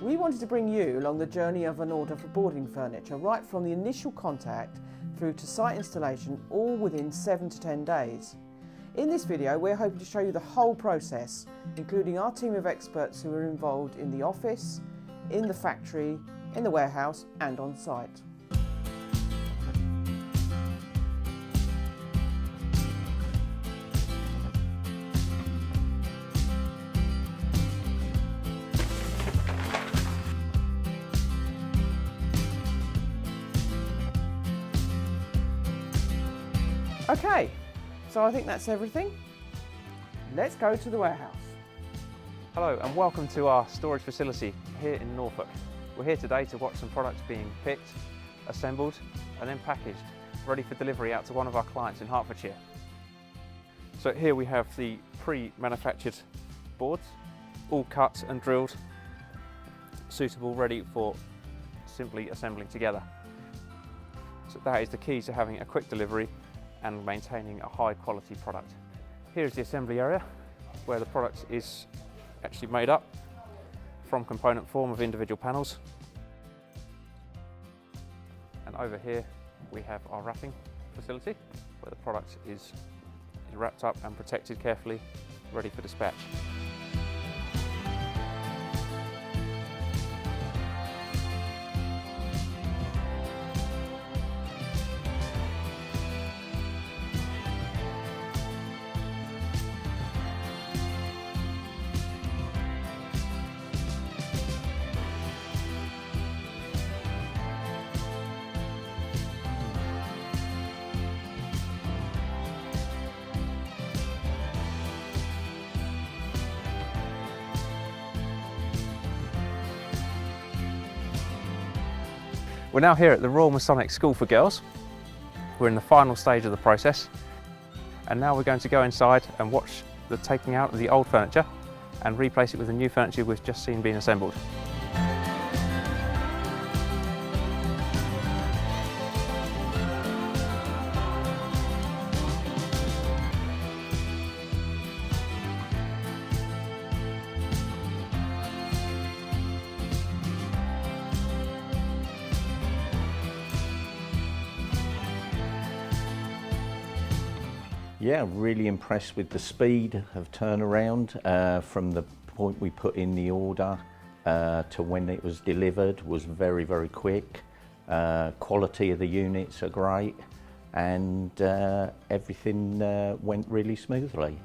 We wanted to bring you along the journey of an order for boarding furniture, right from the initial contact through to site installation, all within 7 to 10 days. In this video, we're hoping to show you the whole process, including our team of experts who are involved in the office, in the factory, in the warehouse and on site. Okay, so I think that's everything. Let's go to the warehouse. Hello and welcome to our storage facility here in Norfolk. We're here today to watch some products being picked, assembled and then packaged, ready for delivery out to one of our clients in Hertfordshire. So here we have the pre-manufactured boards, all cut and drilled, suitable, ready for simply assembling together. So that is the key to having a quick delivery and maintaining a high quality product. Here's the assembly area where the product is actually made up from component form of individual panels. And over here we have our wrapping facility where the product is wrapped up and protected carefully, ready for dispatch. We're now here at the Royal Masonic School for Girls. We're in the final stage of the process, and now we're going to go inside and watch the taking out of the old furniture and replace it with the new furniture we've just seen being assembled. Yeah, really impressed with the speed of turnaround from the point we put in the order to when it was delivered was very, very quick. Quality of the units are great and everything went really smoothly.